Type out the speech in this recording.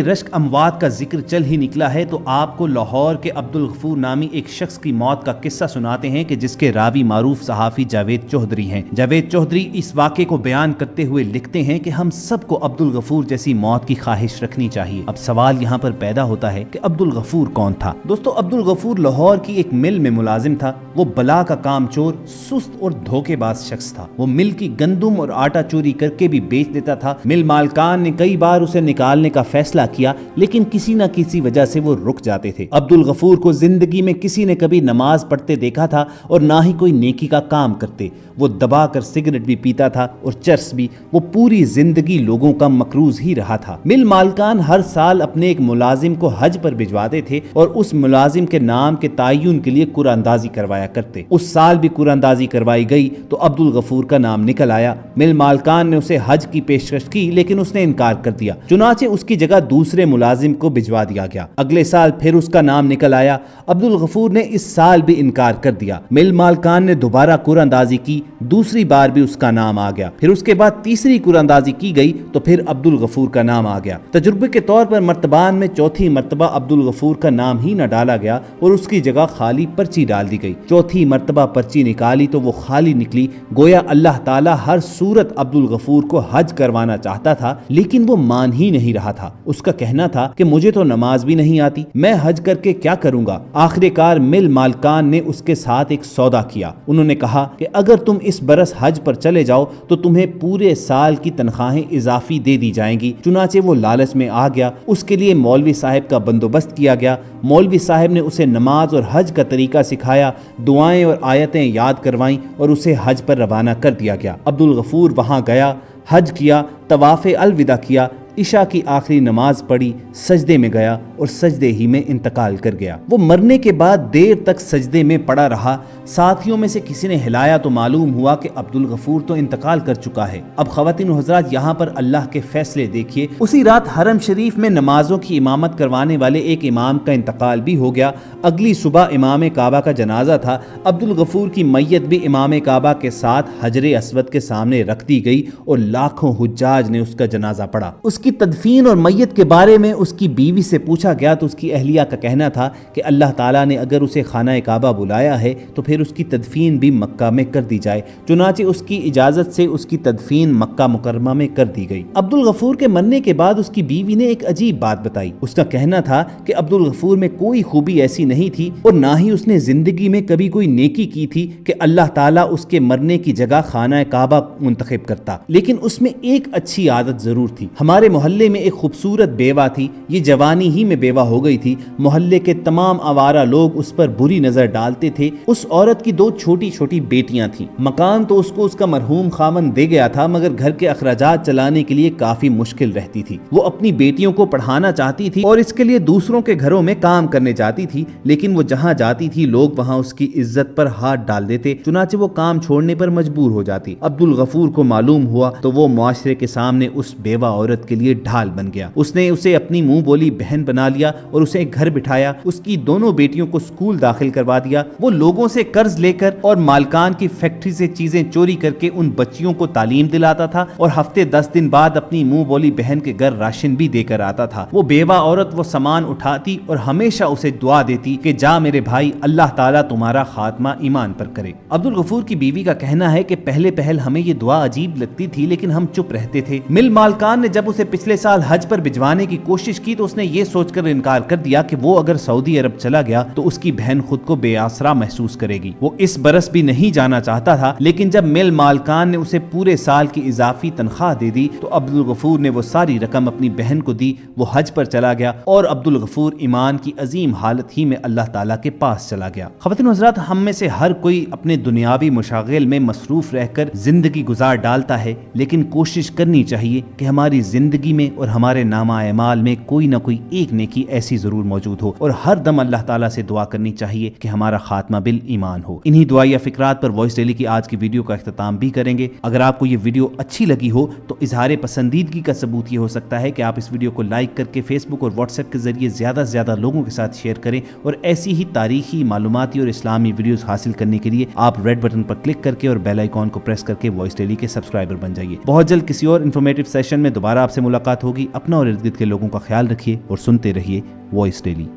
رشک اموات کا ذکر چل ہی نکلا ہے تو آپ کو لاہور کے عبدالغفور نامی ایک شخص کی موت کا قصہ سناتے ہیں کہ جس کے راوی معروف صحافی جاوید چوہدری ہیں۔ جاوید چوہدری اس واقعے کو بیان کرتے ہوئے لکھتے ہیں کہ ہم سب کو عبدالغفور جیسی موت کی خواہش رکھنی چاہیے۔ اب سوال یہاں پر پیدا ہوتا ہے کہ عبدالغفور کون تھا؟ دوستو، عبدالغفور لاہور کی ایک مل میں ملازم تھا۔ وہ بلا کا کام چور، سست اور دھوکے باز شخص تھا۔ وہ مل کی گندم اور آٹا چوری کر کے بھی بیچ دیتا تھا۔ مل مالکان نے کئی بار اسے نکالنے کا فیصلہ کیا، لیکن کسی نہ کسی وجہ سے وہ رک جاتے تھے۔ عبدالغفور کو زندگی میں کسی نے کبھی نماز پڑھتے دیکھا تھا اور نہ ہی کوئی نیکی کا کام کرتے۔ وہ دبا کر سگریٹ بھی پیتا تھا اور چرس بھی۔ وہ پوری زندگی لوگوں کا مقروض ہی رہا تھا۔ مل مالکان ہر سال اپنے ایک ملازم کو حج پر بھجواتے تھے اور اس ملازم کے نام کے تعین کے لیے قرعہ اندازی کروایا کرتے۔ اس سال بھی قرعہ اندازی کروائی گئی تو عبدالغفور کا نام نکل آیا۔ مل مالکان نے اسے حج کی پیشکش کی، لیکن اس نے انکار کر دیا۔ چنانچہ اس کی جگہ دوسرے ملازم کو بھجوا دیا گیا۔ اگلے سال پھر اس کا نام نکل آیا۔ عبدالغفور نے اس سال بھی انکار کر دیا۔ مل مالکان نے دوبارہ قرعہ اندازی کی، دوسری بار بھی اس کا نام آ گیا۔ پھر اس کے بعد تیسری قرعہ اندازی کی گئی تو پھر عبدالغفور کا نام آ گیا۔ تجربے کے طور پر مرتبان میں چوتھی مرتبہ عبدالغفور کا نام ہی نہ ڈالا گیا اور اس کی جگہ خالی پرچی ڈال دی گئی۔ چوتھی مرتبہ پرچی نکالی تو وہ خالی نکلی۔ گویا اللہ تعالیٰ ہر صورت عبدالغفور کو حج کروانا چاہتا تھا، لیکن وہ مان ہی نہیں رہا تھا۔ اس کا کہنا تھا کہ مجھے تو نماز بھی نہیں آتی، میں حج کر کے کیا کروں گا؟ آخر کار مل مالکان نے اس کے ساتھ ایک سودا کیا۔ انہوں نے کہا کہ اگر تم اس برس حج پر چلے جاؤ تو تمہیں پورے سال کی تنخواہیں اضافی دے دی جائیں گی۔ چنانچہ وہ لالچ میں آ گیا۔ اس کے لیے مولوی صاحب کا بندوبست کیا گیا۔ مولوی صاحب نے اسے نماز اور حج کا طریقہ سکھایا، دعائیں اور آیتیں یاد کروائیں اور اسے حج پر روانہ کر دیا گیا۔ عبدالغفور وہاں گیا، حج کیا، طواف الوداع کیا، عشاء کی آخری نماز پڑھی، سجدے میں گیا اور سجدے ہی میں انتقال کر گیا۔ وہ مرنے کے بعد دیر تک سجدے میں پڑا رہا۔ ساتھیوں میں سے کسی نے ہلایا تو معلوم ہوا کہ عبدالغفور تو انتقال کر چکا ہے۔ اب خواتین و حضرات، یہاں پر اللہ کے فیصلے دیکھیے۔ اسی رات حرم شریف میں نمازوں کی امامت کروانے والے ایک امام کا انتقال بھی ہو گیا۔ اگلی صبح امام کعبہ کا جنازہ تھا۔ عبدالغفور کی میت بھی امام کعبہ کے ساتھ حجر اسود کے سامنے رکھ دی گئی اور لاکھوں حجاج نے اس کا جنازہ پڑھا۔ اس کی تدفین اور میت کے بارے میں اس کی بیوی سے پوچھا گیا تو اس کی اہلیہ کا کہنا تھا کہ اللہ تعالیٰ نے اگر اسے خانہ کعبہ بلایا ہے تو پھر اس کی تدفین بھی مکہ میں کر دی جائے۔ چنانچہ اس کی اجازت سے اس کی تدفین مکہ مکرمہ میں کر دی گئی۔ عبدالغفور کے مرنے کے بعد اس کی بیوی نے ایک عجیب بات بتائی۔ اس کا کہنا تھا کہ عبدالغفور میں کوئی خوبی ایسی نہیں تھی اور نہ ہی اس نے زندگی میں کبھی کوئی نیکی کی تھی کہ اللہ تعالیٰ اس کے مرنے کی جگہ خانہ کعبہ منتخب کرتا، لیکن اس میں ایک اچھی عادت ضرور تھی۔ ہمارے محلے میں ایک خوبصورت بیوہ تھی، یہ جوانی ہی میں بیوہ ہو گئی تھی۔ محلے کے تمام آوارہ لوگ اس پر بری نظر ڈالتے تھے۔ اس عورت کی 2 چھوٹی چھوٹی بیٹیاں تھیں۔ مکان تو اس کو اس کا مرحوم خاوند دے گیا تھا، مگر گھر کے اخراجات چلانے کے لیے کافی مشکل رہتی تھی۔ وہ اپنی بیٹیوں کو پڑھانا چاہتی تھی اور اس کے لیے دوسروں کے گھروں میں کام کرنے جاتی تھی، لیکن وہ جہاں جاتی تھی لوگ وہاں اس کی عزت پر ہاتھ ڈال دیتے، چنانچہ وہ کام چھوڑنے پر مجبور ہو جاتی۔ عبدالغفور کو معلوم ہوا تو وہ معاشرے کے سامنے اس بیوہ عورت کے لیے ڈھال بن گیا۔ اس نے اسے اپنی منہ بولی بہن بنا لیا اور اسے گھر بٹھایا۔ اس کی دونوں بیٹیوں کو سکول داخل کروا دیا۔ وہ لوگوں سے قرض لے کر اور مالکان کی فیکٹری سے چیزیں چوری کر کے ان بچیوں کو تعلیم دلاتا تھا اور ہفتے 10 دن بعد اپنی منہ بولی بہن کے گھر راشن بھی دے کر آتا تھا۔ وہ بیوہ عورت وہ سامان اٹھاتی اور ہمیشہ اسے دعا دیتی کہ جا میرے بھائی، اللہ تعالیٰ تمہارا خاتمہ ایمان پر کرے۔ عبدالغفور کی بیوی کا کہنا ہے کہ پہلے پہل ہمیں یہ دعا عجیب لگتی تھی، لیکن ہم چپ رہتے تھے۔ مل مالکان نے جب اسے پچھلے سال حج پر بھجوانے کی کوشش کی تو اس نے یہ سوچ کر انکار کر دیا کہ وہ اگر سعودی عرب چلا گیا تو اس کی بہن خود کو بے آسرا محسوس کرے گی۔ وہ اس برس بھی نہیں جانا چاہتا تھا، لیکن جب مل مالکان نے اسے پورے سال کی اضافی تنخواہ دے دی تو عبدالغفور نے وہ ساری رقم اپنی بہن کو دی۔ وہ حج پر چلا گیا اور عبدالغفور ایمان کی عظیم حالت ہی میں اللہ تعالیٰ کے پاس چلا گیا۔ خواتین و حضرات، ہم میں سے ہر کوئی اپنے دنیاوی مشاغل میں مصروف رہ کر زندگی گزار ڈالتا ہے، لیکن کوشش کرنی چاہیے کہ ہماری زندگی میں اور ہمارے نامہ اعمال میں کوئی نہ کوئی ایک نیکی ایسی ضرور موجود ہو، اور ہر دم اللہ تعالیٰ سے دعا کرنی چاہیے کہ ہمارا خاتمہ بالایمان ہو۔ انہی دعائیہ فکرات پر وائس ڈیلی کی آج کی ویڈیو کا اختتام بھی کریں گے۔ اگر آپ کو یہ ویڈیو اچھی لگی ہو تو اظہار پسندیدگی کا ثبوت یہ ہو سکتا ہے کہ آپ اس ویڈیو کو لائک کر کے فیس بک اور واٹس ایپ کے ذریعے زیادہ سے زیادہ لوگوں کے ساتھ شیئر کریں، اور ایسی ہی تاریخی، معلوماتی اور اسلامی ویڈیوز حاصل کرنے کے لیے آپ ریڈ بٹن پر کلک کر کے اور بیل آئیکن کو پریس کر کے وائس ڈیلی کے سبسکرائبر بن جائیے۔ بہت جلد کسی اور انفارمیٹیو سیشن میں دوبارہ آپ سے ملاقات ہوگی. اپنا اور ارد گرد کے لوگوں کا خیال رکھیے اور سنتے رہیے وائس ڈیلی.